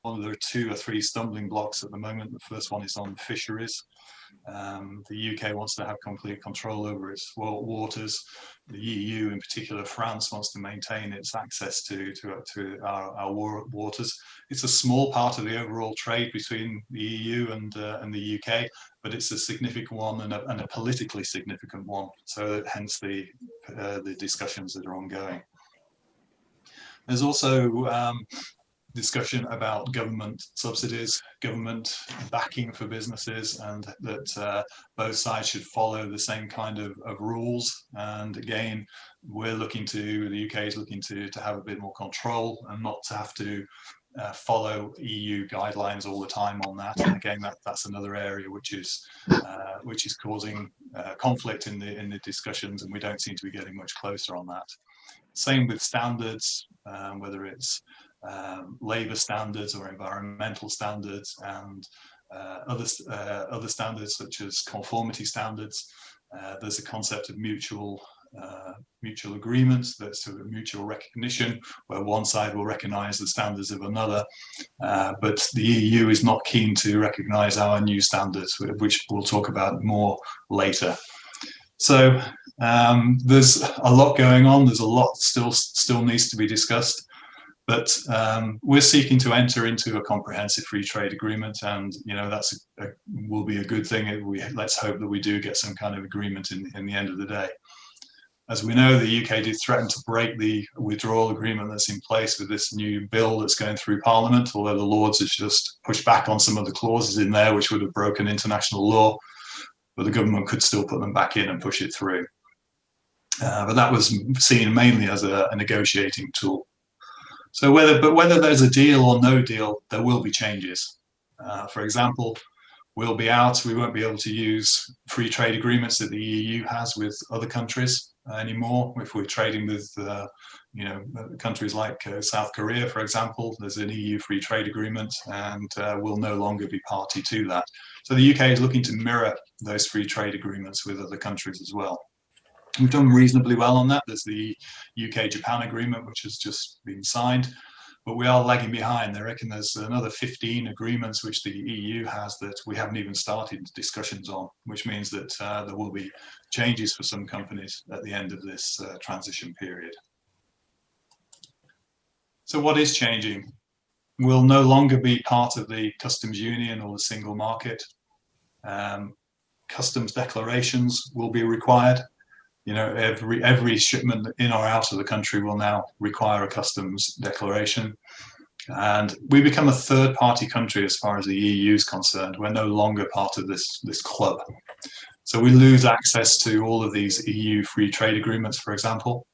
there are 2 or 3 stumbling blocks at the moment. The first one is on fisheries. The UK wants to have complete control over its waters. The EU, in particular France, wants to maintain its access to our waters. It's a small part of the overall trade between the EU and the UK, but it's a significant one and a politically significant one. So hence the discussions that are ongoing. There's also discussion about government subsidies, government backing for businesses, and that both sides should follow the same kind of rules. And again, the UK is looking to have a bit more control and not to have to follow EU guidelines all the time on that. And again, that's another area which is causing conflict in the discussions, and we don't seem to be getting much closer on that. Same with standards, whether it's labour standards or environmental standards, and other standards such as conformity standards. There's a concept of mutual agreements, that's sort of mutual recognition, where one side will recognise the standards of another, but the EU is not keen to recognise our new standards, which we'll talk about more later. So there's a lot going on. There's a lot still needs to be discussed. But we're seeking to enter into a comprehensive free trade agreement, and that's will be a good thing. Let's hope that we do get some kind of agreement in the end of the day. As we know, the UK did threaten to break the withdrawal agreement that's in place with this new bill that's going through Parliament, although the Lords has just pushed back on some of the clauses in there which would have broken international law, but the government could still put them back in and push it through. But that was seen mainly as a negotiating tool. So whether there's a deal or no deal, there will be changes. For example, we'll be out. We won't be able to use free trade agreements that the EU has with other countries anymore. If we're trading with, countries like South Korea, for example, there's an EU free trade agreement, and we'll no longer be party to that. So the UK is looking to mirror those free trade agreements with other countries as well. We've done reasonably well on that. There's the UK-Japan agreement, which has just been signed, but we are lagging behind. They reckon there's another 15 agreements which the EU has that we haven't even started discussions on, which means that there will be changes for some companies at the end of this transition period. So what is changing? We'll no longer be part of the customs union or the single market. Customs declarations will be required. Every shipment in or out of the country will now require a customs declaration. And we become a third-party country as far as the EU is concerned. We're no longer part of this club. So we lose access to all of these EU free trade agreements, for example.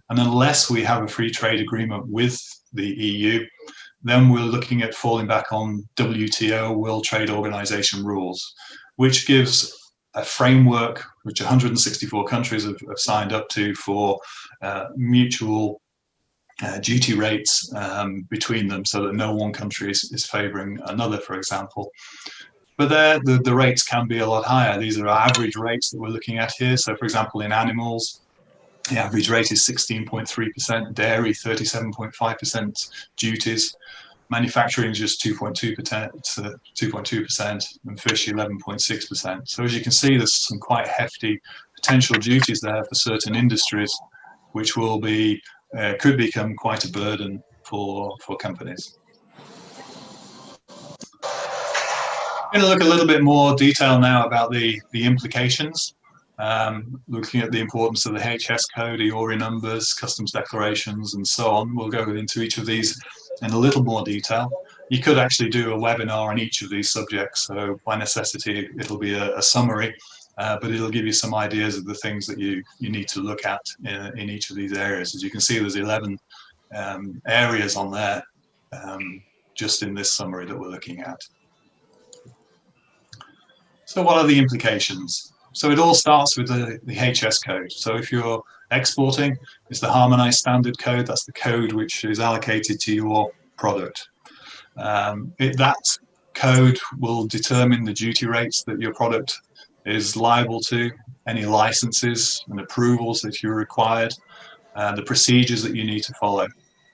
And unless we have a free trade agreement with the EU, then we're looking at falling back on WTO, World Trade Organization rules, which gives a framework which 164 countries have signed up to for mutual duty rates between them, so that no one country is favouring another, for example. But the rates can be a lot higher. These are average rates that we're looking at here. So, for example, in animals, the average rate is 16.3%, dairy 37.5% duties. Manufacturing is just 2.2%, and fish 11.6%. So as you can see, there's some quite hefty potential duties there for certain industries, which will be could become quite a burden for companies. I'm going to look a little bit more detail now about the implications. Looking at the importance of the HS code, the ORI numbers, customs declarations, and so on. We'll go into each of these in a little more detail. You could actually do a webinar on each of these subjects, so by necessity it'll be a summary, but it'll give you some ideas of the things that you need to look at in each of these areas. As you can see, there's 11 areas on there just in this summary that we're looking at. So what are the implications? So it all starts with the HS code. So if you're exporting, it's the harmonized standard code. That's the code which is allocated to your product. That code will determine the duty rates that your product is liable to, any licenses and approvals that you're required, the procedures that you need to follow.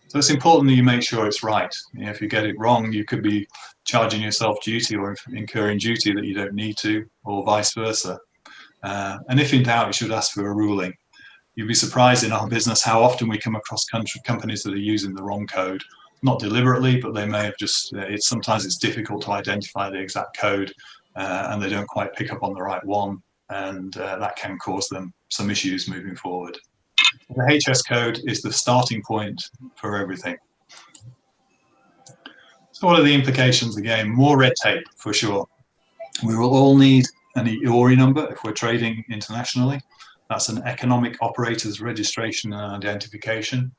So it's important that you make sure it's right. If you get it wrong, you could be charging yourself duty or incurring duty that you don't need to, or vice versa. And if in doubt, you should ask for a ruling. You'd be surprised in our business how often we come across companies that are using the wrong code, not deliberately, but they may have just, sometimes it's difficult to identify the exact code and they don't quite pick up on the right one, and that can cause them some issues moving forward. The HS code is the starting point for everything. So what are the implications again? More red tape for sure. We will all need an EORI number if we're trading internationally. That's an economic operators registration and identification.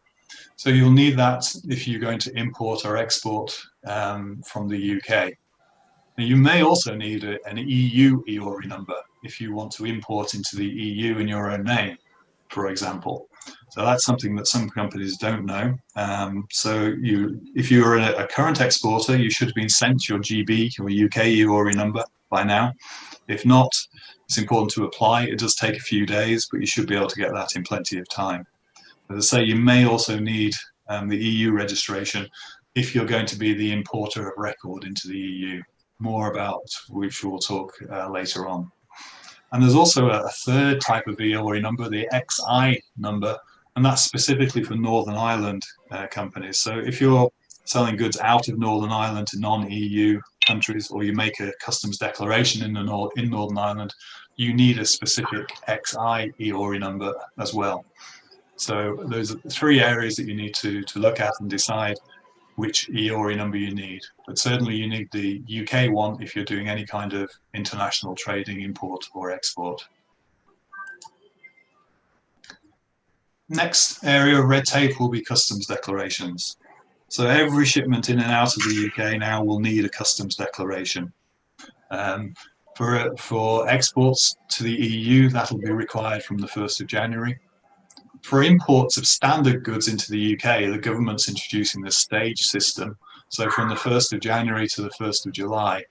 So you'll need that if you're going to import or export from the UK. Now you may also need an EU EORI number if you want to import into the EU in your own name, for example. So that's something that some companies don't know. So if you're a current exporter, you should have been sent your GB or UK EORI number by now. If not, it's important to apply. It does take a few days, but you should be able to get that in plenty of time. As I say, you may also need the EU registration if you're going to be the importer of record into the EU. More about which we'll talk later on. And there's also a third type of EORI number, the XI number, and that's specifically for Northern Ireland companies. So if you're selling goods out of Northern Ireland to non-EU countries, or you make a customs declaration in Northern Ireland, you need a specific XI EORI number as well. So those are 3 areas that you need to look at and decide which EORI number you need. But certainly you need the UK one if you're doing any kind of international trading, import or export. Next area of red tape will be customs declarations. So every shipment in and out of the UK now will need a customs declaration. For exports to the EU, that'll be required from the 1st of January. For imports of standard goods into the UK, the government's introducing the stage system. So from the 1st of January to the 1st of July,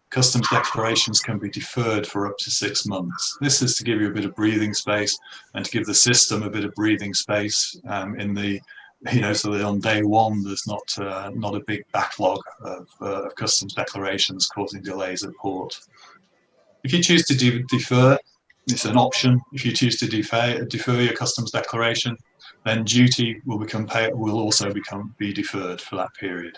customs declarations can be deferred for up to 6 months. This is to give you a bit of breathing space and to give the system a bit of breathing space so that on day one there's not a big backlog of customs declarations causing delays at port. If you choose to defer, it's an option. If you choose to defer your customs declaration, then duty will also be deferred for that period.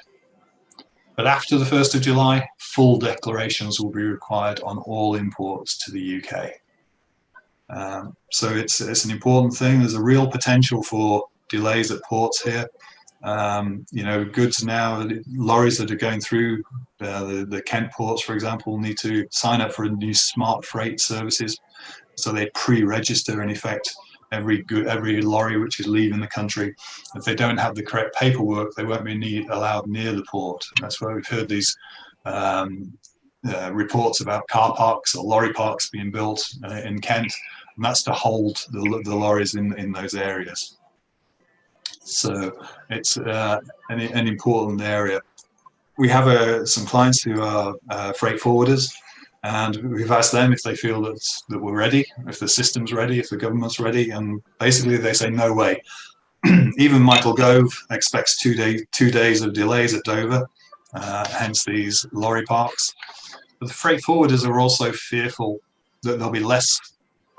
But after the 1st of July, full declarations will be required on all imports to the UK. So it's an important thing. There's a real potential for delays at ports here. Goods now, lorries that are going through the Kent ports, for example, need to sign up for a new smart freight services. So they pre-register, in effect, every lorry which is leaving the country. If they don't have the correct paperwork, they won't be allowed near the port. That's why we've heard these reports about car parks or lorry parks being built in Kent, and that's to hold the lorries in those areas. So it's an important area. We have some clients who are freight forwarders, and we've asked them if they feel that we're ready, if the system's ready, if the government's ready, and basically they say no way. Even Michael Gove expects 2 days of delays at Dover, hence these lorry parks. But the freight forwarders are also fearful that there'll be less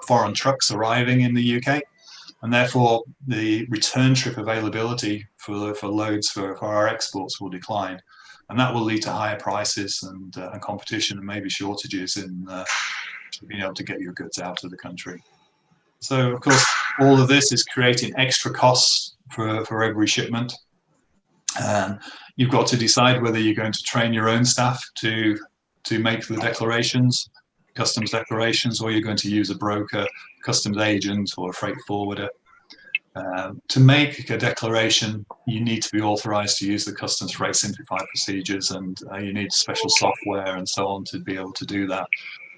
foreign trucks arriving in the UK, and therefore the return trip availability for loads for our exports will decline. And that will lead to higher prices and competition and maybe shortages in being able to get your goods out of the country. So, of course, all of this is creating extra costs for every shipment. You've got to decide whether you're going to train your own staff to make the declarations, customs declarations, or you're going to use a broker, customs agent, or a freight forwarder. To make a declaration, you need to be authorized to use the Customs Freight Simplified procedures, and you need special software and so on to be able to do that.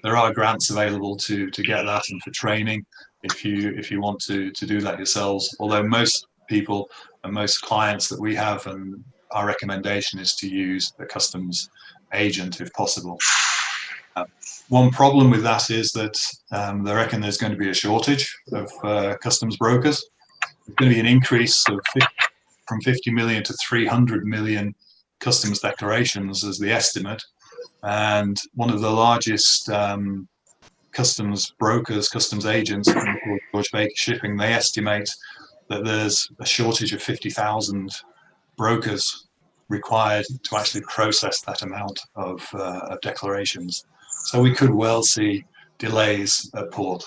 There are grants available to get that and for training if you want to do that yourselves, although most people and most clients that we have, and our recommendation is to use a customs agent if possible. One problem with that is that they reckon there's going to be a shortage of customs brokers. There's going to be an increase of from 50 million to 300 million customs declarations as the estimate. And one of the largest customs brokers, customs agents, George Baker Shipping, they estimate that there's a shortage of 50,000 brokers required to actually process that amount of declarations. So we could well see delays at port.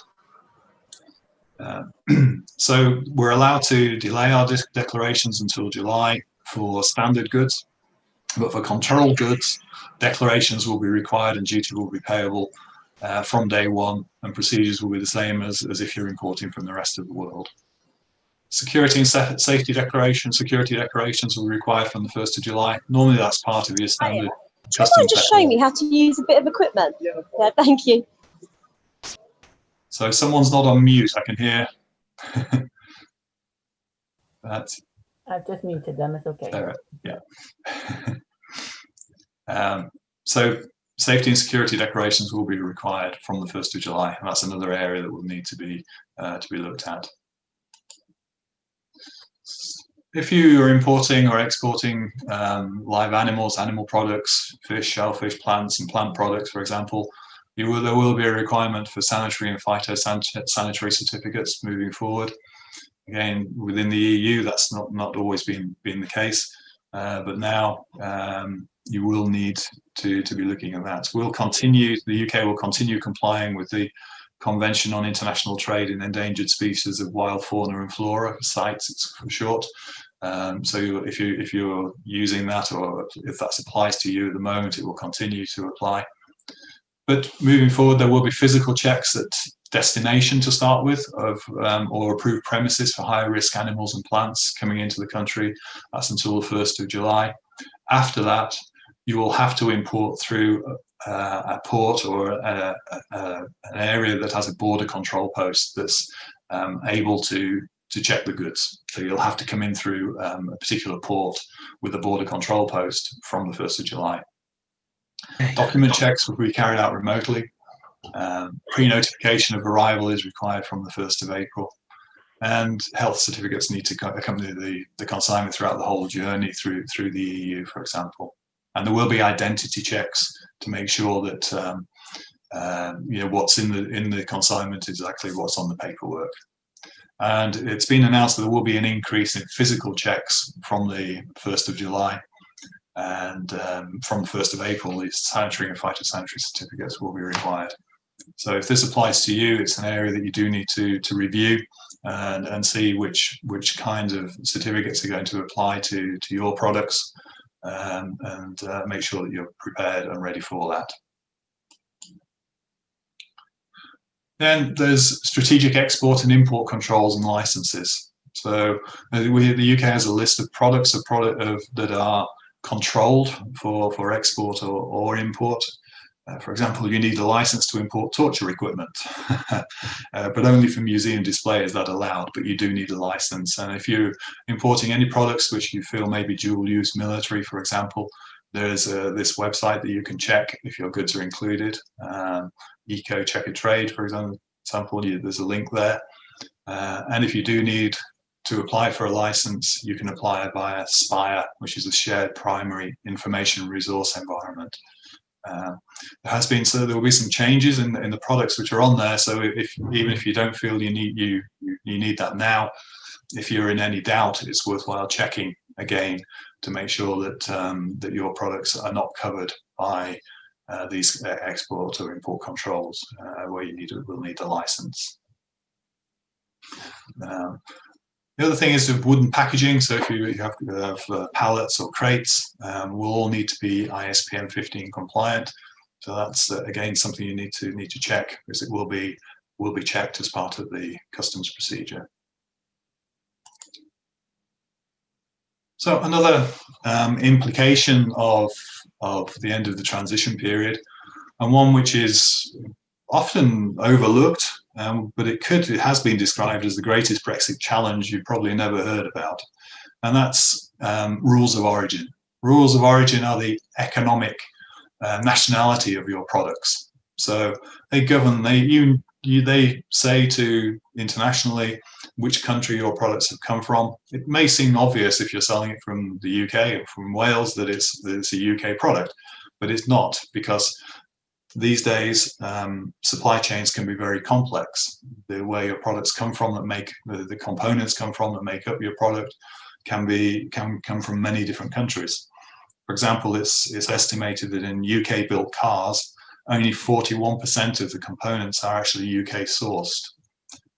So we're allowed to delay our declarations until July for standard goods, but for controlled goods, declarations will be required and duty will be payable from day one, and procedures will be the same as if you're importing from the rest of the world. Security and safety declarations, security declarations will be required from the 1st of July. Normally that's part of your standard. Do you mind just showing me how to use a bit of equipment? Yeah, thank you. So someone's not on mute, I can hear. That's, I've just muted them, it's okay. Yeah. So safety and security declarations will be required from the 1st of July, and that's another area that will need to be looked at. If you are importing or exporting live animals, animal products, fish, shellfish, plants, and plant products, for example, there will be a requirement for sanitary and phytosanitary certificates moving forward. Again, within the EU, that's not always been the case, but now you will need to be looking at that. The UK will continue complying with the Convention on International Trade in Endangered Species of Wild Fauna and Flora, CITES it's for short. So if you're using that, or if that applies to you at the moment, it will continue to apply. But moving forward, there will be physical checks at destination to start with, or approved premises for higher risk animals and plants coming into the country. That's until the 1st of July. After that, you will have to import through a port or an area that has a border control post that's able to check the goods. So you'll have to come in through a particular port with a border control post from the 1st of July. Document checks will be carried out remotely. Pre-notification of arrival is required from the 1st of April. And health certificates need to accompany the consignment throughout the whole journey through the EU, for example. And there will be identity checks to make sure that what's in the consignment is exactly what's on the paperwork. And it's been announced that there will be an increase in physical checks from the 1st of July. And from the 1st of April, these sanitary and phytosanitary certificates will be required. So if this applies to you, it's an area that you do need to review and see which kinds of certificates are going to apply to your products, and make sure that you're prepared and ready for that. Then there's strategic export and import controls and licenses. So the UK has a list of products that are controlled for export or import. For example, you need a license to import torture equipment, but only for museum display is that allowed, but you do need a license. And if you're importing any products which you feel may be dual use military, for example, there's this website that you can check if your goods are included. Eco Checker Trade, for example, there's a link there. And if you do need to apply for a license, you can apply via SPIRE, which is a Shared Primary Information Resource Environment. There will be some changes in the products which are on there. So even if you don't feel you need that now, if you're in any doubt, it's worthwhile checking again to make sure that your products are not covered by these export or import controls, where you will need a license. The other thing is with wooden packaging. So if you have pallets or crates, will all need to be ISPM 15 compliant. So that's again something you need to check, because it will be checked as part of the customs procedure. So another implication of the end of the transition period, and one which is often overlooked, but it has been described as the greatest Brexit challenge you've probably never heard about, and that's rules of origin. Rules of origin are the economic nationality of your products. So they govern. they say to internationally which country your products have come from. It may seem obvious if you're selling it from the UK or from Wales that it's a UK product, but it's not, because these days supply chains can be very complex. The way your products come from, that make the components come from that make up your product, can come from many different countries. For example, it's estimated that in UK built cars, only 41% of the components are actually UK sourced.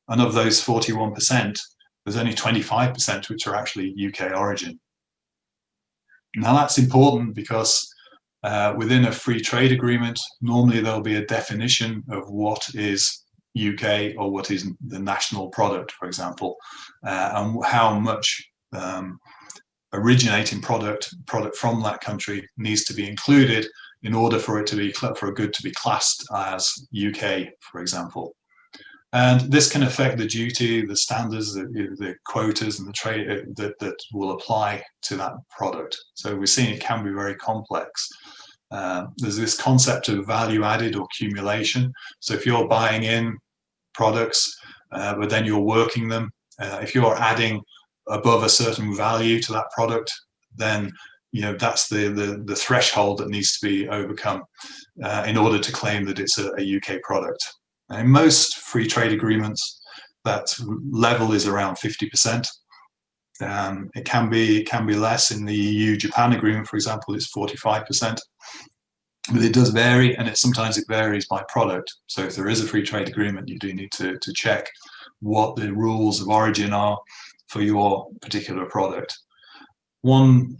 And of those 41%, there's only 25% which are actually UK origin. Now that's important because within a free trade agreement, normally there'll be a definition of what is UK or what is the national product, for example, and how much originating product from that country needs to be included in order for a good to be classed as UK, for example. And this can affect the duty, the standards, the quotas, and the trade that will apply to that product. So we're seeing it can be very complex. There's this concept of value added or accumulation. So if you're buying in products, but then you're working them, if you're adding above a certain value to that product, then that's the threshold that needs to be overcome in order to claim that it's a UK product. In most free trade agreements, that level is around 50%. It can be less. In the EU-Japan agreement, for example, it's 45%. But it does vary, and sometimes it varies by product. So if there is a free trade agreement, you do need to check what the rules of origin are for your particular product. One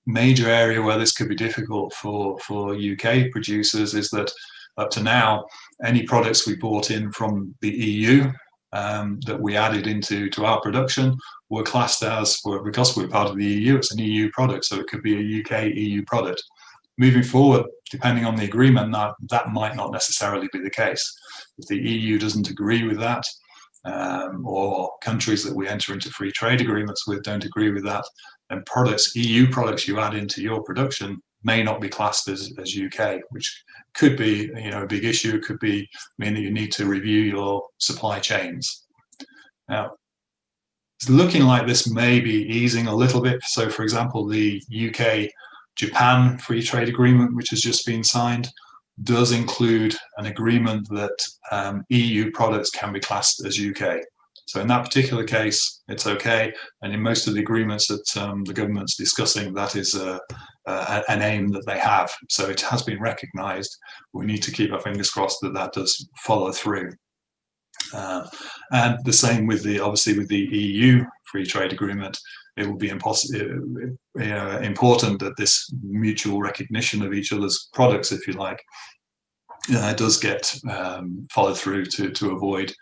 major area where this could be difficult for UK producers is that up to now, any products we bought in from the EU that we added into our production were classed as, because we're part of the EU, it's an EU product, so it could be a UK EU product. Moving forward, depending on the agreement, that might not necessarily be the case. If the EU doesn't agree with that, or countries that we enter into free trade agreements with don't agree with that, then EU products you add into your production may not be classed as UK, which could be a big issue. It could mean that you need to review your supply chains. Now, it's looking like this may be easing a little bit. So, for example, the UK-Japan free trade agreement, which has just been signed, does include an agreement that EU products can be classed as UK. So in that particular case, it's okay. And in most of the agreements that the government's discussing, that is an aim that they have. So it has been recognised. We need to keep our fingers crossed that that does follow through. And the same with obviously with the EU free trade agreement. It will be important that this mutual recognition of each other's products, if you like, does get followed through to avoid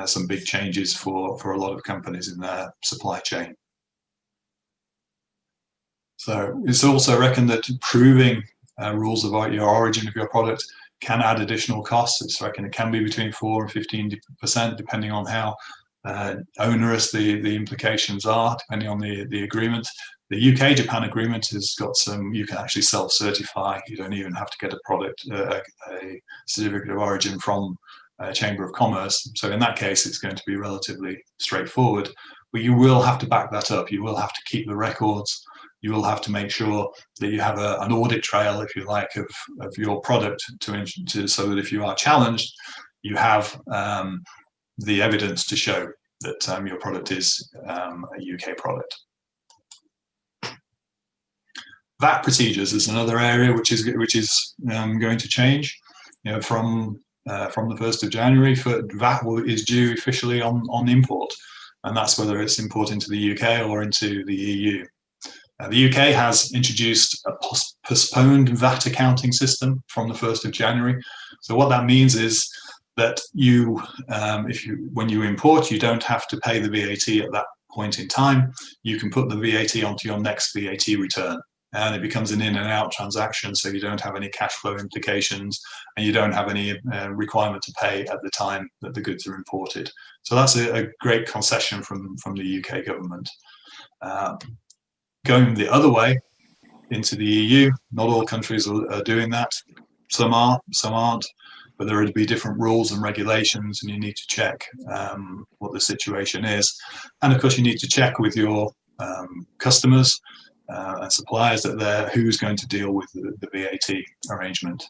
some big changes for a lot of companies in their supply chain. So it's also reckoned that proving rules about your origin of your product can add additional costs. It's reckoned it can be between 4 and 15%, depending on how onerous the implications are, depending on the agreement. The UK-Japan agreement has got you can actually self-certify. You don't even have to get a certificate of origin from Chamber of Commerce. So in that case, it's going to be relatively straightforward, but you will have to back that up. You will have to keep the records. You will have to make sure that you have an audit trail, if you like, of your product so that if you are challenged, you have the evidence to show that your product is a UK product. VAT procedures is another area which is going to change. From the 1st of January, VAT is due officially on import, and that's whether it's import into the UK or into the EU. The UK has introduced a postponed VAT accounting system from the 1st of January. So what that means is that when you import, you don't have to pay the VAT at that point in time. You can put the VAT onto your next VAT return, and it becomes an in and out transaction, so you don't have any cash flow implications, and you don't have any requirement to pay at the time that the goods are imported. So that's a great concession from the UK government. Going the other way into the EU, not all countries are doing that. Some are, some aren't. but there would be different rules and regulations, and you need to check what the situation is. And of course, you need to check with your customers and suppliers that who's going to deal with the VAT arrangement.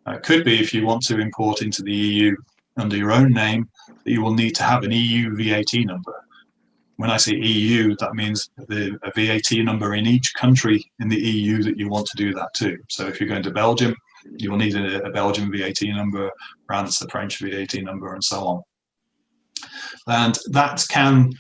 It could be, if you want to import into the EU under your own name, that you will need to have an EU VAT number. When I say EU, that means a VAT number in each country in the EU that you want to do that to. So if you're going to Belgium, you will need a Belgian VAT number, France, a French VAT number, and so on. And that can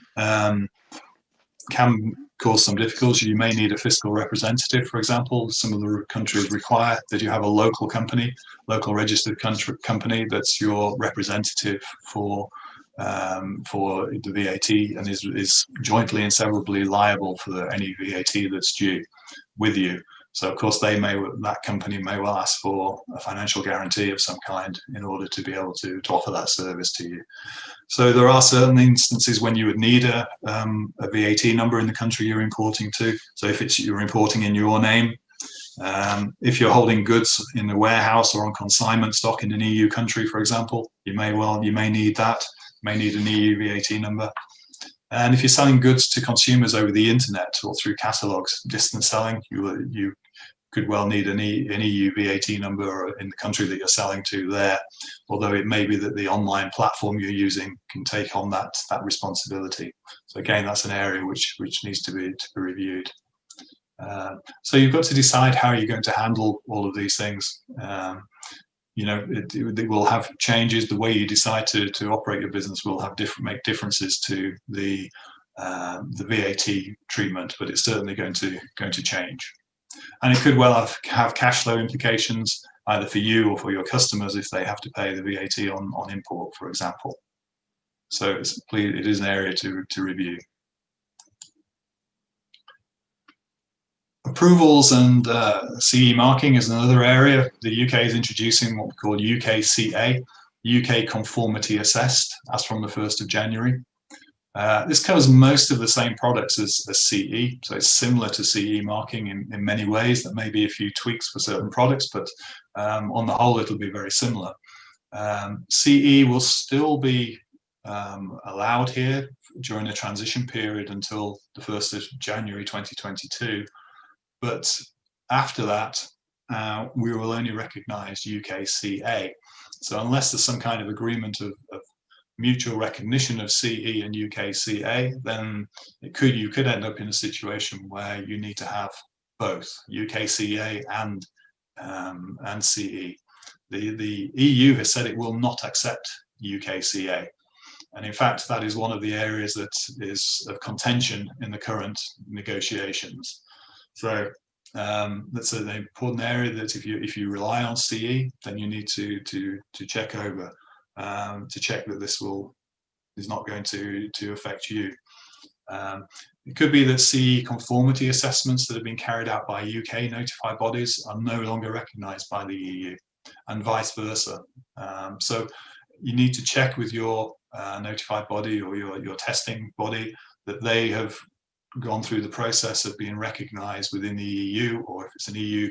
cause some difficulties. You may need a fiscal representative, for example. Some of the countries require that you have a local company, local registered company that's your representative for the VAT, and is jointly and severably liable for any VAT that's due with you. So of course that company may well ask for a financial guarantee of some kind in order to be able to offer that service to you. So there are certain instances when you would need a VAT number in the country you're importing to. So if you're importing in your name, if you're holding goods in a warehouse or on consignment stock in an EU country, for example, you may need that. You may need an EU VAT number. And if you're selling goods to consumers over the internet or through catalogs, distance selling, you could well need an EU VAT number in the country that you're selling to there, although it may be that the online platform you're using can take on that responsibility. So again, that's an area which needs to be reviewed. So you've got to decide how you're going to handle all of these things. You know, it will have changes. The way you decide to operate your business will have make differences to the VAT treatment, but it's certainly going to change. And it could well have cash flow implications, either for you or for your customers, if they have to pay the VAT on import, for example. So it is an area to review. Approvals and CE marking is another area. The UK is introducing what we call UKCA, UK Conformity Assessed, as from the 1st of January. This covers most of the same products as CE, so it's similar to CE marking in many ways. There may be a few tweaks for certain products, but on the whole, it'll be very similar. CE will still be allowed here during a transition period until the 1st of January 2022. But after that, we will only recognise UKCA. So unless there's some kind of agreement of mutual recognition of CE and UKCA, then you could end up in a situation where you need to have both UKCA and CE. The EU has said it will not accept UKCA, and in fact that is one of the areas that is of contention in the current negotiations. So that's an important area that if you rely on CE, then you need to check over. To check that this is not going to affect you. It could be that CE conformity assessments that have been carried out by UK notified bodies are no longer recognised by the EU, and vice versa. So you need to check with your notified body or your testing body that they have gone through the process of being recognised within the EU, or if it's an EU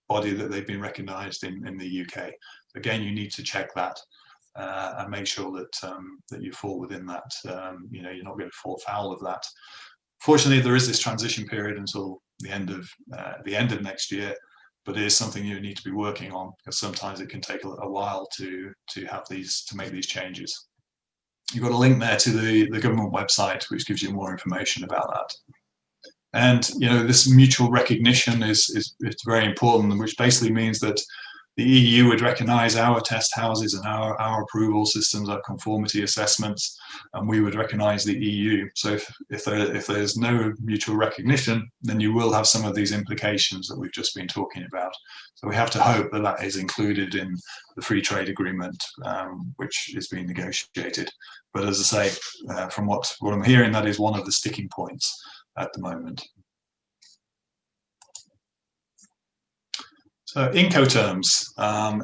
body that they've been recognised in the UK. Again, you need to check that. And make sure that you fall within that. You know, you're not going to fall foul of that. Fortunately, there is this transition period until the end of next year, but it is something you need to be working on, because sometimes it can take a while to make these changes. You've got a link there to the government website, which gives you more information about that. And you know, this mutual recognition is very important, which basically means that the EU would recognise our test houses and our approval systems, our conformity assessments, and we would recognise the EU. So if there's no mutual recognition, then you will have some of these implications that we've just been talking about. So we have to hope that that is included in the free trade agreement, which is being negotiated. But as I say, from what I'm hearing, that is one of the sticking points at the moment. So Inco Terms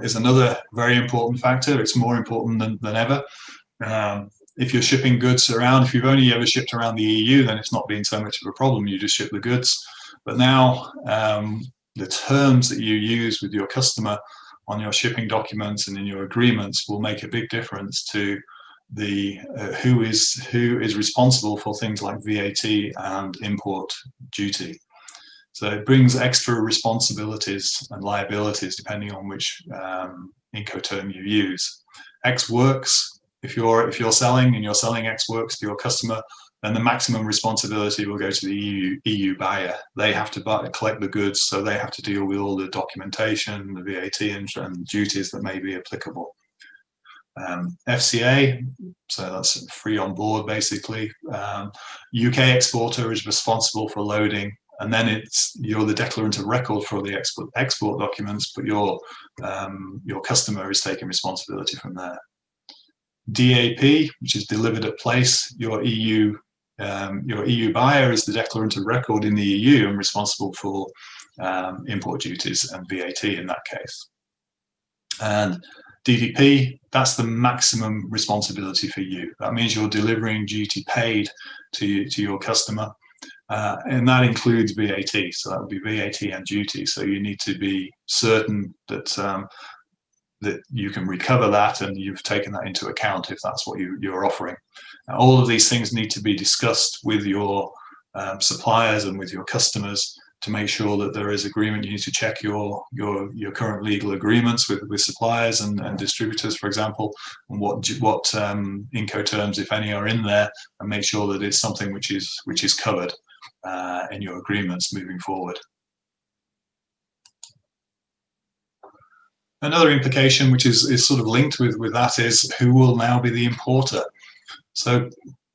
is another very important factor. It's more important than ever. If you're shipping goods around, if you've only ever shipped around the EU, then it's not been so much of a problem. You just ship the goods. But now the terms that you use with your customer on your shipping documents and in your agreements will make a big difference to the who is responsible for things like VAT and import duty. So it brings extra responsibilities and liabilities depending on which Inco term you use. X works, if you're selling and you're selling X works to your customer, then the maximum responsibility will go to the EU buyer. They have to collect the goods, so they have to deal with all the documentation, the VAT and duties that may be applicable. FCA, so that's free on board basically. UK exporter is responsible for loading, and then you're the declarant of record for the export documents, but your customer is taking responsibility from there. DAP, which is delivered at place, your EU buyer is the declarant of record in the EU and responsible for import duties and VAT in that case. And DDP, that's the maximum responsibility for you. That means you're delivering duty paid to your customer, and that includes VAT. So that would be VAT and duty. So you need to be certain that that you can recover that and you've taken that into account if that's what you're offering. Now, all of these things need to be discussed with your suppliers and with your customers to make sure that there is agreement. You need to check your current legal agreements with suppliers and distributors, for example, and what Inco terms, if any, are in there, and make sure that it's something which is covered in your agreements moving forward. Another implication, which is sort of linked with that, is who will now be the importer. So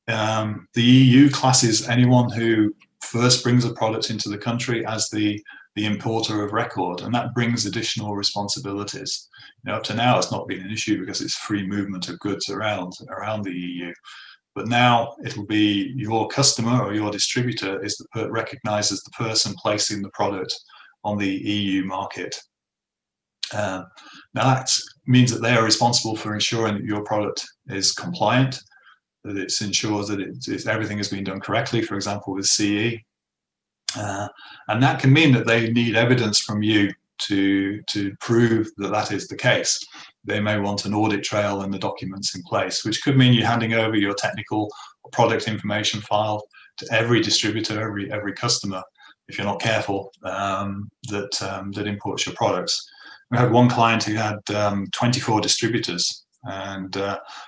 the EU classes anyone who first brings a product into the country as the importer of record, and that brings additional responsibilities. You know, up to now, it's not been an issue because it's free movement of goods around the EU. But now it'll be your customer or your distributor is recognized as the person placing the product on the EU market. Now that means that they are responsible for ensuring that your product is compliant, that it ensures that everything has been done correctly, for example, with CE. And that can mean that they need evidence from you to prove that that is the case. They may want an audit trail and the documents in place, which could mean you're handing over your technical product information file to every distributor, every customer, if you're not careful, that imports your products. We had one client who had 24 distributors, and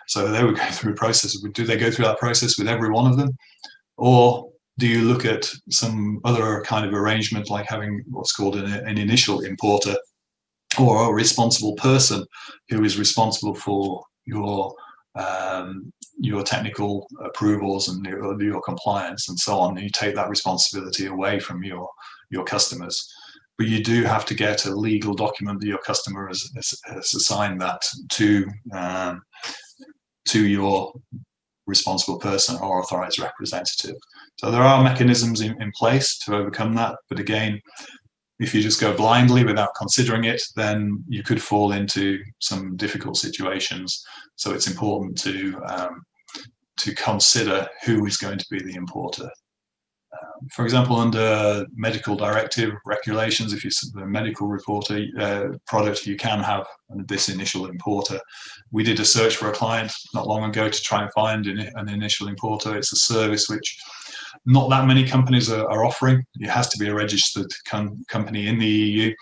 so they would go through a process. Do they go through that process with every one of them? Or do you look at some other kind of arrangement, like having what's called an initial importer, or a responsible person who is responsible for your technical approvals and your compliance and so on? And you take that responsibility away from your customers. But you do have to get a legal document that your customer has assigned that to your responsible person or authorized representative. So there are mechanisms in place to overcome that. But again, if you just go blindly without considering it, then you could fall into some difficult situations. So it's important to consider who is going to be the importer. For example, under medical directive regulations, if you're a medical reporter product, you can have this initial importer. We did a search for a client not long ago to try and find an initial importer. It's a service which not that many companies are offering. It has to be a registered company in the EU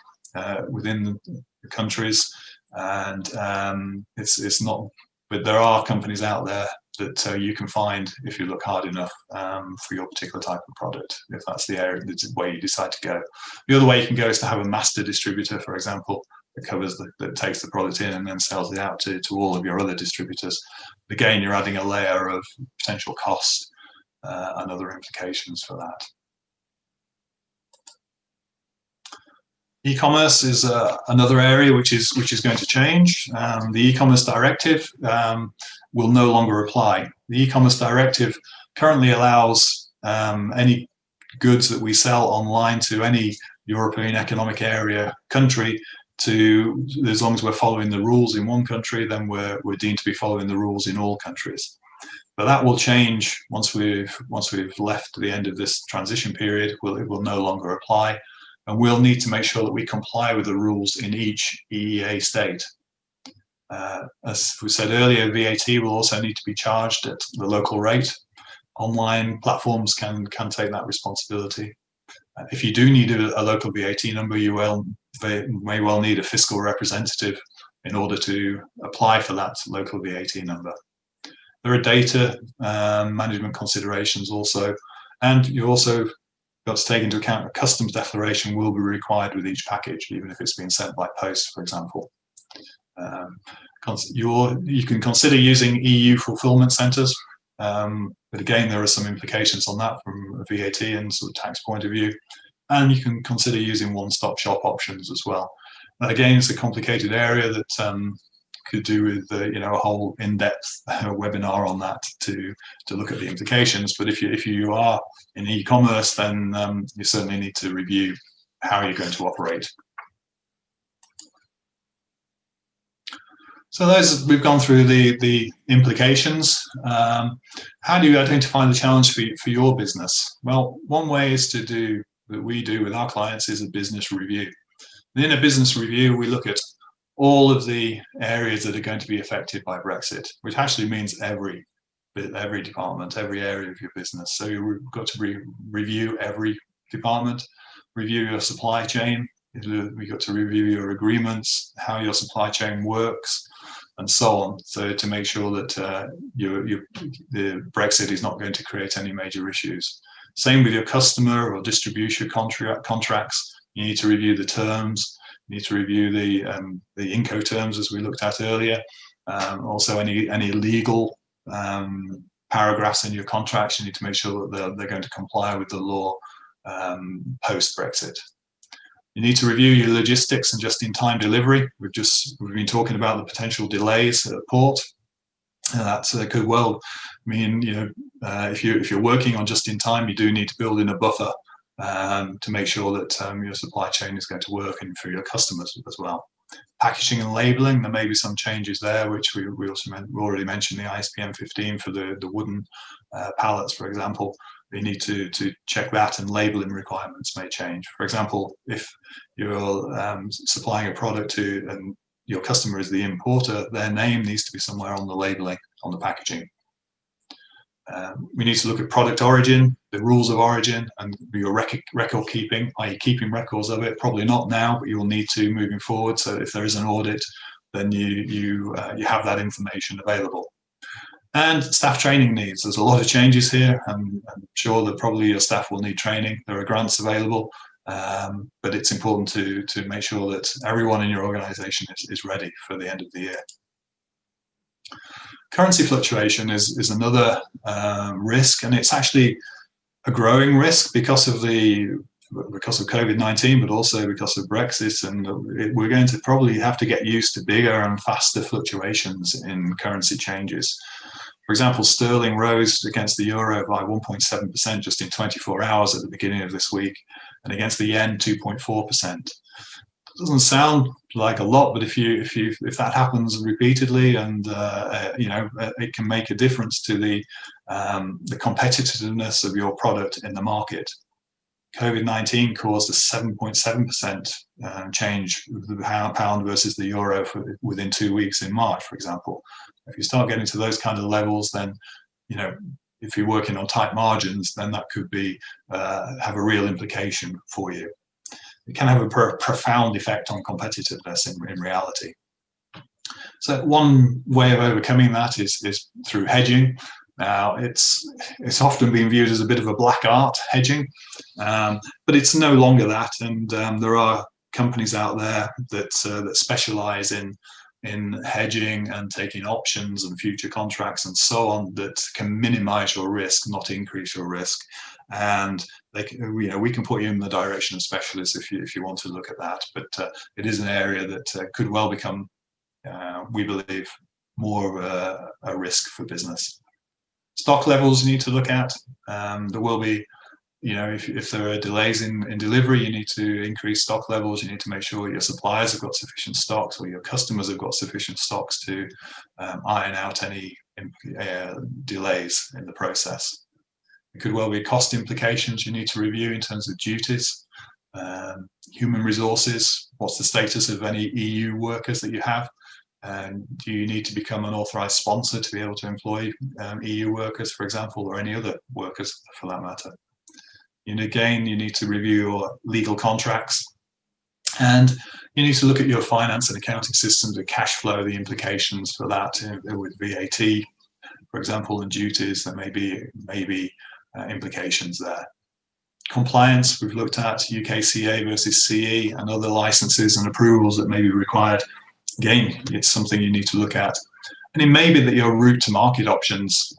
within the countries, and it's not. But there are companies out there that you can find if you look hard enough for your particular type of product, if that's the area, the way you decide to go. The other way you can go is to have a master distributor, for example, that takes the product in and then sells it out to all of your other distributors. Again, you're adding a layer of potential cost and other implications for that. E-commerce is another area which is going to change. The e-commerce directive will no longer apply. The e-commerce directive currently allows any goods that we sell online to any European Economic Area country to, as long as we're following the rules in one country, then we're deemed to be following the rules in all countries. But that will change once we've left the end of this transition period. It will no longer apply. and we'll need to make sure that we comply with the rules in each EEA state. As we said earlier, VAT will also need to be charged at the local rate. Online platforms can take that responsibility. If you do need a local VAT number, you may well need a fiscal representative in order to apply for that local VAT number. There are data management considerations also, and you also got to take into account a customs declaration will be required with each package, even if it's been sent by post, for example. You can consider using EU fulfillment centres, but again, there are some implications on that from a VAT and sort of tax point of view. And you can consider using one-stop shop options as well. Again, it's a complicated area that could do with a whole in-depth webinar on that to look at the implications. But if you are in e-commerce, then you certainly need to review how you're going to operate. So we've gone through the implications. How do you identify the challenge for your business? Well, one way is that we do with our clients is a business review. And in a business review, we look at all of the areas that are going to be affected by Brexit, which actually means every department, every area of your business. So you've got to review every department, review your supply chain. We've got to review your agreements, how your supply chain works, and so on. So to make sure that the Brexit is not going to create any major issues. Same with your customer or distribution contracts. You need to review the terms. You need to review the Inco Terms, as we looked at earlier. Also, any legal paragraphs in your contracts, you need to make sure that they're going to comply with the law post-Brexit. You need to review your logistics and just-in-time delivery. We've been talking about the potential delays at port. That could well mean, if you're working on just-in-time, you do need to build in a buffer to make sure that your supply chain is going to work, and for your customers as well. Packaging and labeling, there may be some changes there, which we already mentioned the ISPM 15 for the wooden pallets, for example. You need to check that, and labeling requirements may change. For example, if you're supplying a product to and your customer is the importer, their name needs to be somewhere on the labeling, on the packaging. We need to look at product origin, the rules of origin, and your record keeping. Are you keeping records of it? Probably not now, but you will need to moving forward. So if there is an audit, then you have that information available. And staff training needs. There's a lot of changes here, and I'm sure that probably your staff will need training. There are grants available, but it's important to make sure that everyone in your organisation is ready for the end of the year. Currency fluctuation is another risk, and it's actually a growing risk because of COVID-19, but also because of Brexit, and we're going to probably have to get used to bigger and faster fluctuations in currency changes. For example, sterling rose against the euro by 1.7% just in 24 hours at the beginning of this week, and against the yen 2.4%. Doesn't sound like a lot, but if that happens repeatedly, and it can make a difference to the competitiveness of your product in the market. COVID-19 caused a 7.7% change of the pound versus the euro within 2 weeks in March, for example. If you start getting to those kind of levels, then if you're working on tight margins, then that could have a real implication for you. It can have a profound effect on competitiveness in reality. So one way of overcoming that is through hedging. Now, it's often been viewed as a bit of a black art, hedging, but it's no longer that. And there are companies out there that specialize in hedging and taking options and future contracts and so on, that can minimize your risk, not increase your risk. And we can put you in the direction of specialists if you want to look at that. But it is an area that could well become, we believe, more of a risk for business. Stock levels you need to look at. There will be, if there are delays in delivery, you need to increase stock levels. You need to make sure your suppliers have got sufficient stocks, or your customers have got sufficient stocks to iron out any delays in the process. It could well be cost implications you need to review in terms of duties. Human resources, what's the status of any EU workers that you have? And do you need to become an authorized sponsor to be able to employ EU workers, for example, or any other workers for that matter? And again, you need to review your legal contracts, and you need to look at your finance and accounting systems, the cash flow, the implications for that with VAT, for example, and duties. There may be implications there. Compliance, we've looked at UKCA versus CE and other licenses and approvals that may be required. Again, it's something you need to look at. And it may be that your route to market options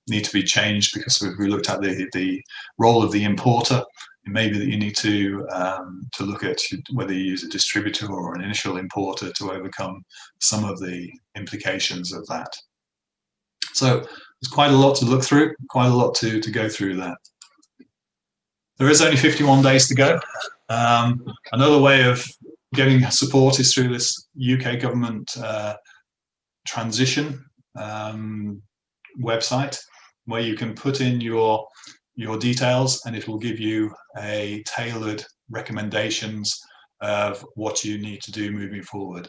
need to be changed, because if we looked at the role of the importer, it may be that you need to look at whether you use a distributor or an initial importer to overcome some of the implications of that. So there's quite a lot to look through, quite a lot to go through there. There is only 51 days to go. Another way of getting support is through this UK government transition website, where you can put in your details, and it will give you a tailored recommendations of what you need to do moving forward.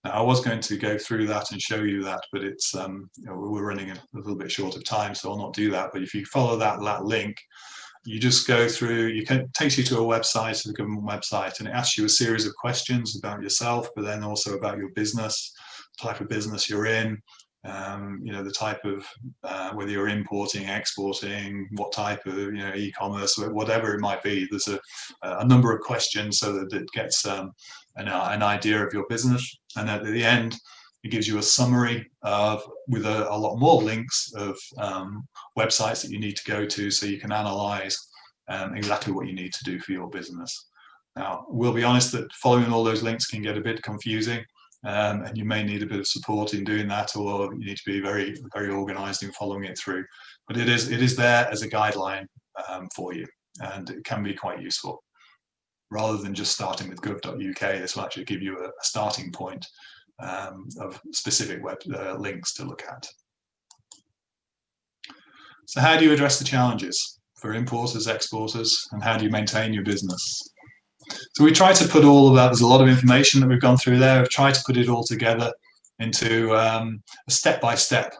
Now, I was going to go through that and show you that, but it's we're running a little bit short of time, so I'll not do that. But if you follow that link, you just go through, it takes you to a website, the government website, and it asks you a series of questions about yourself, but then also about your business, type of business you're in, the type of, whether you're importing, exporting, what type of, e-commerce, whatever it might be. There's a number of questions so that it gets an idea of your business. And at the end, it gives you a summary with a lot more links of websites that you need to go to, so you can analyze exactly what you need to do for your business. Now, we'll be honest that following all those links can get a bit confusing, and you may need a bit of support in doing that, or you need to be very, very organized in following it through. But it is there as a guideline for you, and it can be quite useful. Rather than just starting with gov.uk, this will actually give you a starting point of specific web links to look at. So how do you address the challenges for importers, exporters, and how do you maintain your business? So we try to put all of that, there's a lot of information that we've gone through there. We've tried to put it all together into a step-by-step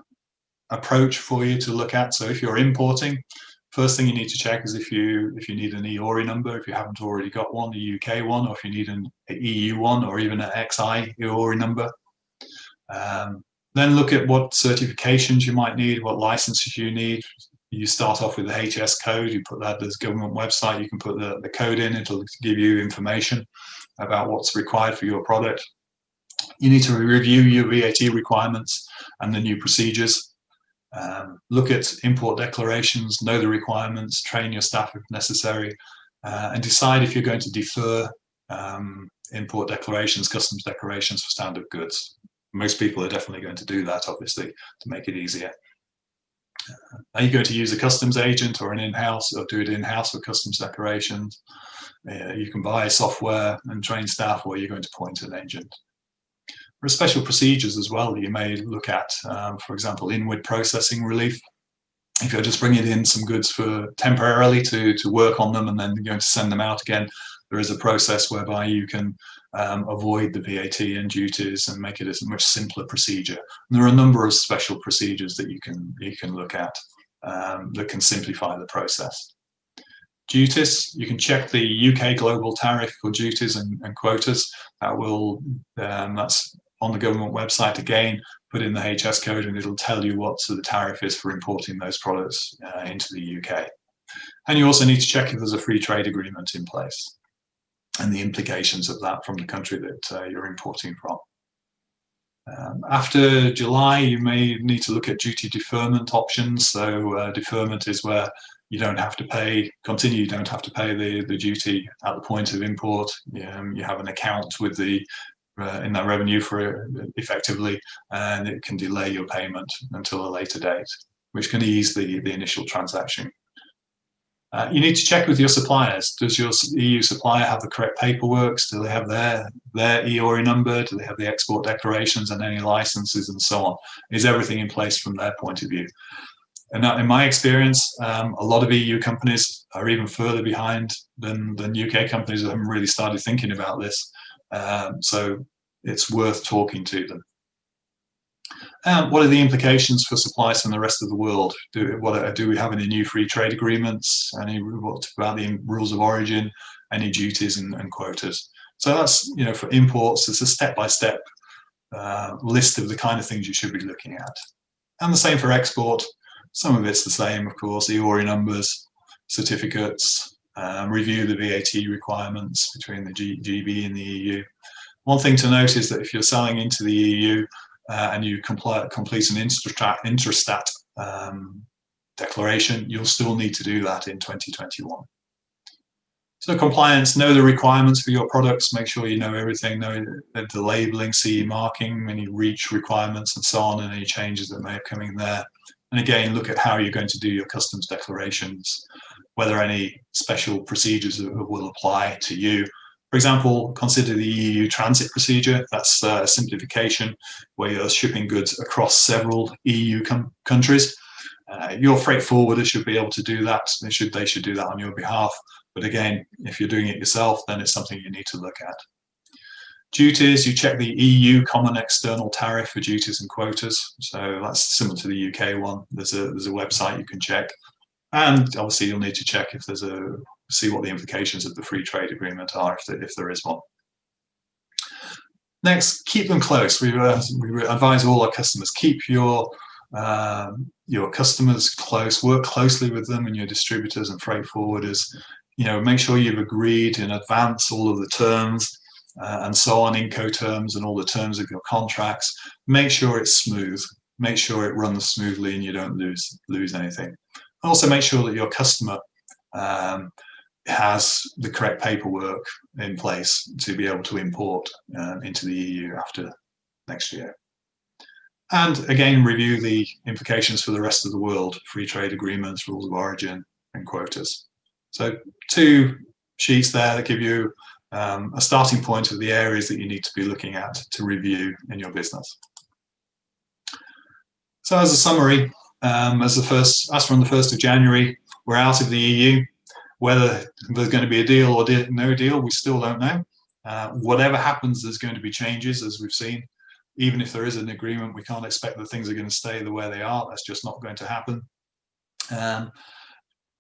approach for you to look at. So if you're importing, first thing you need to check is if you need an EORI number, if you haven't already got one, a UK one, or if you need an EU one, or even an XI EORI number. Then look at what certifications you might need, what licenses you need. You start off with the HS code, you put that, there's a government website, you can put the code in, it'll give you information about what's required for your product. You need to review your VAT requirements and the new procedures. Look at import declarations, know the requirements, train your staff if necessary, and decide if you're going to defer import declarations, customs declarations for standard goods. Most people are definitely going to do that, obviously, to make it easier. Are you going to use a customs agent or an in-house, or do it in-house for customs declarations? You can buy software and train staff, or you're going to appoint an agent. There are special procedures as well that you may look at, for example, inward processing relief. If you're just bringing in some goods for temporarily to work on them and then you're going to send them out again, there is a process whereby you can avoid the VAT and duties and make it a much simpler procedure. And there are a number of special procedures that you can look at that can simplify the process. Duties, you can check the UK global tariff for duties and quotas. That's on the government website again. Put in the HS code and it'll tell you what the tariff is for importing those products into the UK. And you also need to check if there's a free trade agreement in place and the implications of that from the country that you're importing from. After July, you may need to look at duty deferment options. So deferment is where you don't have to pay, you don't have to pay the duty at the point of import. You have an account with the in that revenue for effectively, and it can delay your payment until a later date, which can ease the initial transaction. You need to check with your suppliers. Does your EU supplier have the correct paperwork? Do they have their EORI number? Do they have the export declarations and any licenses and so on? Is everything in place from their point of view? And in my experience, a lot of EU companies are even further behind than UK companies that haven't really started thinking about this. So it's worth talking to them. What are the implications for suppliers from the rest of the world? Do we have any new free trade agreements? What about the rules of origin? Any duties and quotas? So that's, you know, for imports, it's a step-by-step list of the kind of things you should be looking at. And the same for export. Some of it's the same, of course, the ORI numbers, certificates, review the VAT requirements between the GB and the EU. One thing to note is that if you're selling into the EU and you complete an intrastat declaration, you'll still need to do that in 2021. So compliance, know the requirements for your products, make sure you know everything, know the labeling, CE marking, any REACH requirements and so on, and any changes that may have come in there. And again, look at how you're going to do your customs declarations, whether any special procedures will apply to you. For example, consider the EU transit procedure. That's a simplification where you're shipping goods across several EU countries. Your freight forwarder should be able to do that. They should do that on your behalf. But again, if you're doing it yourself, then it's something you need to look at. Duties, you check the EU common external tariff for duties and quotas. So that's similar to the UK one. There's a website you can check. And obviously you'll need to check if there's see what the implications of the free trade agreement are, if there is one. Next, keep them close. We advise all our customers, keep your customers close, work closely with them and your distributors and freight forwarders. You know, make sure you've agreed in advance all of the terms and so on, Inco Terms and all the terms of your contracts. Make sure it's smooth. Make sure it runs smoothly and you don't lose anything. Also, make sure that your customer has the correct paperwork in place to be able to import into the EU after next year. And again, review the implications for the rest of the world, free trade agreements, rules of origin, and quotas. So 2 sheets there that give you a starting point of the areas that you need to be looking at to review in your business. So as a summary, as from the 1st of January, we're out of the EU. Whether there's going to be a deal or no deal, we still don't know. Whatever happens, there's going to be changes, as we've seen. Even if there is an agreement, we can't expect that things are going to stay the way they are. That's just not going to happen.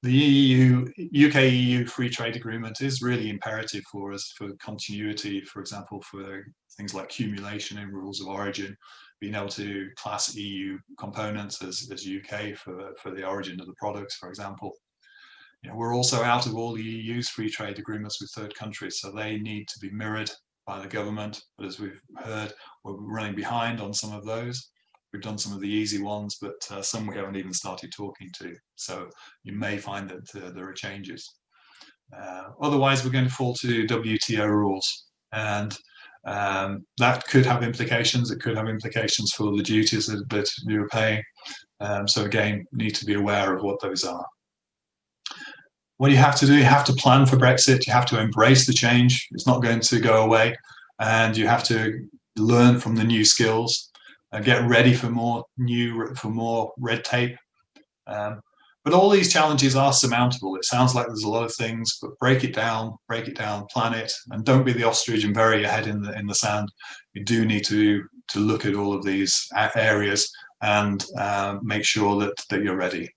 The UK-EU free trade agreement is really imperative for us for continuity, for example, for things like accumulation and rules of origin, being able to class EU components as UK for the origin of the products, for example. You know, we're also out of all the EU's free trade agreements with third countries, so they need to be mirrored by the government. But as we've heard, we're running behind on some of those. We've done some of the easy ones, but some we haven't even started talking to. So you may find that there are changes. Otherwise, we're going to fall to WTO rules. And that could have implications. It could have implications for the duties that you're paying. So again, need to be aware of what those are. What do you have to do? You have to plan for Brexit. You have to embrace the change. It's not going to go away. And you have to learn from the new skills. Get ready for more red tape. But all these challenges are surmountable. It sounds like there's a lot of things, but break it down, plan it, and don't be the ostrich and bury your head in the sand. You do need to look at all of these areas and make sure that you're ready.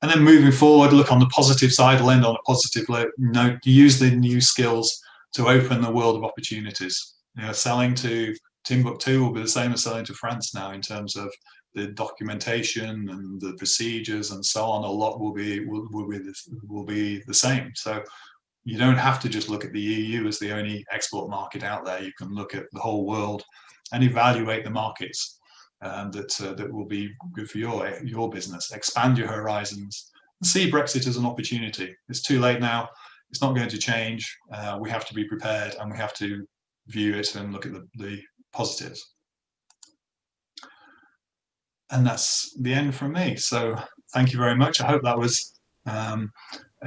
And then moving forward, look on the positive side, I'll end on a positive note, use the new skills to open the world of opportunities. You know, selling to Timbuktu will be the same as selling to France now in terms of the documentation and the procedures and so on. A lot will be the same. So you don't have to just look at the EU as the only export market out there. You can look at the whole world and evaluate the markets that will be good for your business. Expand your horizons and see Brexit as an opportunity. It's too late now. It's not going to change. We have to be prepared and we have to view it and look at the positives. And that's the end from me. So thank you very much. I hope that was an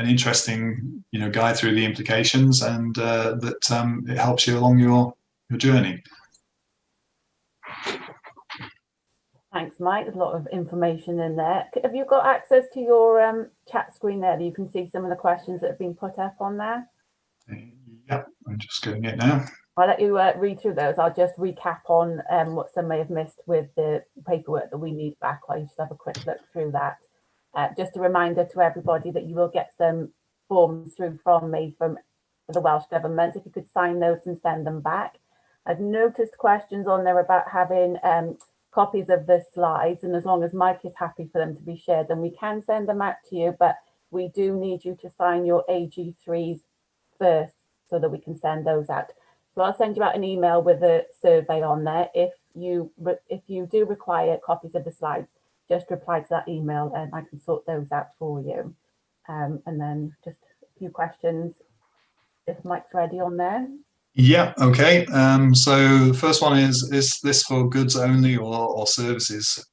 interesting, guide through the implications and that it helps you along your journey. Thanks, Mike. There's a lot of information in there. Have you got access to your chat screen there that you can see some of the questions that have been put up on there? Yeah, I'm just getting it now. I'll let you read through those. I'll just recap on what some may have missed with the paperwork that we need back. While you just have a quick look through that. Just a reminder to everybody that you will get some forms through from me for the Welsh Government. If you could sign those and send them back. I've noticed questions on there about having copies of the slides, and as long as Mike is happy for them to be shared, then we can send them out to you, but we do need you to sign your AG3s first so that we can send those out. So I'll send you out an email with a survey on there. If you do require copies of the slides, just reply to that email and I can sort those out for you. And then just a few questions if Mike's ready on there. Yeah, okay. So the first one is this for goods only or services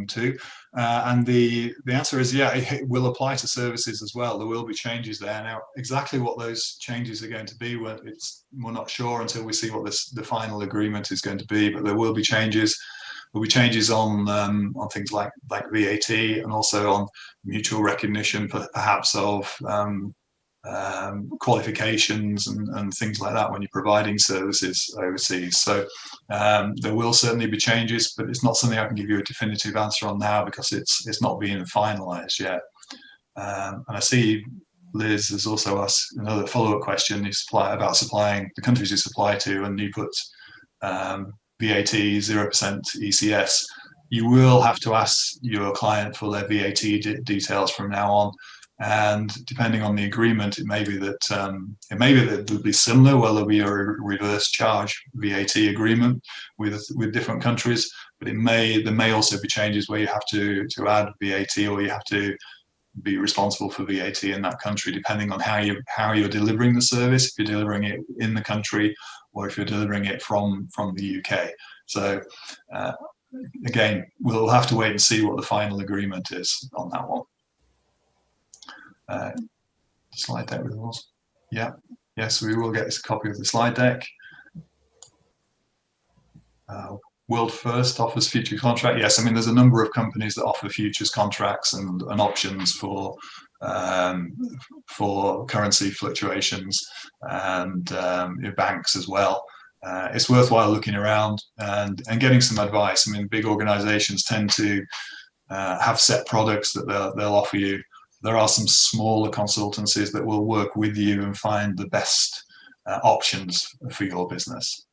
too? And the answer is, yeah, it will apply to services as well. There will be changes there. Now, exactly what those changes are going to be, we're not sure until we see what the final agreement is going to be, but there will be changes. There'll be changes on things like VAT, and also on mutual recognition, perhaps, of qualifications and things like that when you're providing services overseas. So there will certainly be changes, but it's not something I can give you a definitive answer on now because it's not being finalized yet. And I see Liz has also asked another follow-up question about supplying the countries you supply to, and you put VAT 0% ECS. You will have to ask your client for their VAT details from now on. And depending on the agreement, it may be that they'll be similar, well, there'll be a reverse charge VAT agreement with different countries, but there may also be changes where you have to add VAT, or you have to be responsible for VAT in that country, depending on how you're delivering the service, if you're delivering it in the country or if you're delivering it from the UK. So again, we'll have to wait and see what the final agreement is on that one. Slide deck with us. Yeah, yes, we will get a copy of the slide deck. World First offers futures contract. Yes, I mean there's a number of companies that offer futures contracts and options for currency fluctuations, and banks as well. It's worthwhile looking around and getting some advice. I mean, big organizations tend to have set products that they'll offer you. There are some smaller consultancies that will work with you and find the best options for your business.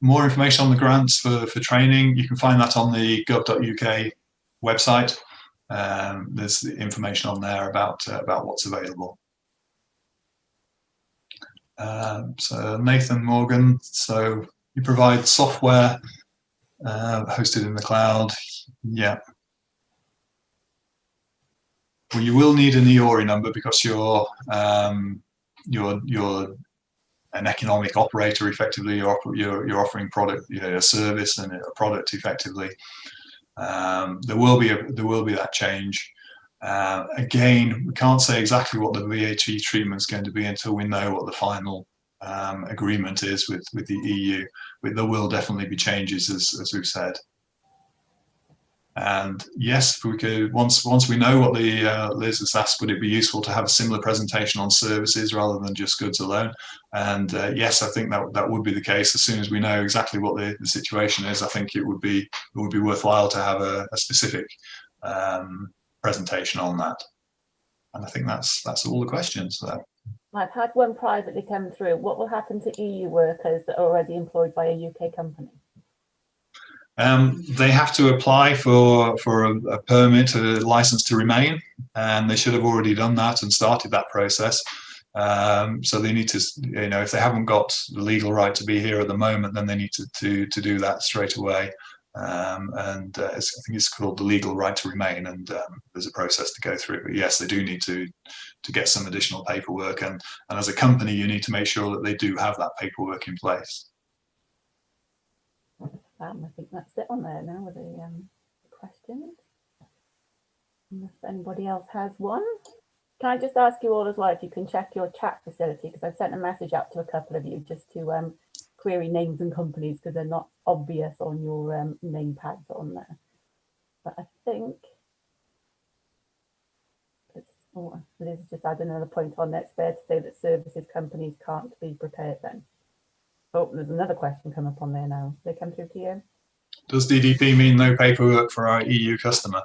More information on the grants for training, you can find that on the gov.uk website. There's the information on there about what's available. So Nathan Morgan, so you provide software hosted in the cloud. Yeah. Well, you will need an EORI number because you're an economic operator effectively. You're offering product, a service and a product effectively. There will be that change. Again, we can't say exactly what the VAT treatment is going to be until we know what the final agreement is with the EU. But there will definitely be changes, as we've said. And yes, if we could, once we know what the Liz has asked, would it be useful to have a similar presentation on services rather than just goods alone? And yes, I think that would be the case. As soon as we know exactly what the situation is, I think it would be worthwhile to have a specific presentation on that. And I think that's all the questions there. I've had one privately come through. What will happen to EU workers that are already employed by a UK company? They have to apply for a permit, a license to remain, and they should have already done that and started that process. So they need to, if they haven't got the legal right to be here at the moment, then they need to do that straight away. I think it's called the legal right to remain, and there's a process to go through. But yes, they do need to get some additional paperwork, and as a company, you need to make sure that they do have that paperwork in place. I think that's it on there now with the questions. Unless anybody else has one. Can I just ask you all as well if you can check your chat facility, because I've sent a message out to a couple of you just to query names and companies because they're not obvious on your name pads on there. But I think Liz just added another point on there. It's fair to say that services companies can't be prepared then. Oh, there's another question come up on there now. They come through to you. Does DDP mean no paperwork for our EU customer?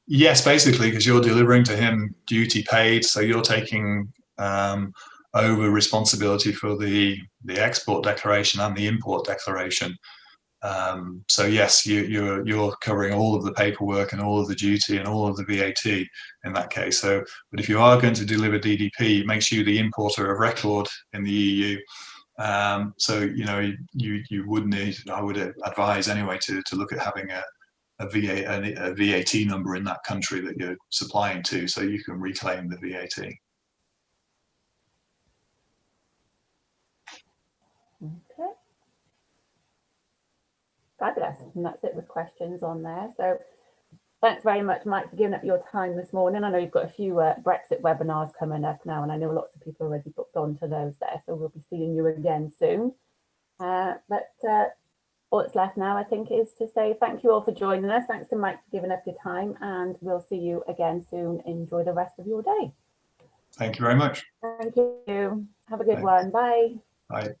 Yes, basically, because you're delivering to him duty paid, so you're taking over responsibility for the export declaration and the import declaration. So yes, you're covering all of the paperwork and all of the duty and all of the VAT in that case. So, but if you are going to deliver DDP, make sure you're the importer of record in the EU. So you would need, I would advise anyway, to look at having a VAT number in that country that you're supplying to, so you can reclaim the VAT. Okay. Fabulous. And that's it with questions on there. So thanks very much, Mike, for giving up your time this morning. I know you've got a few Brexit webinars coming up now, and I know lots of people already booked onto those there, so we'll be seeing you again soon. But all that's left now, I think, is to say thank you all for joining us. Thanks to Mike for giving up your time, and we'll see you again soon. Enjoy the rest of your day. Thank you very much. Thank you. Have a good one. Bye. Bye.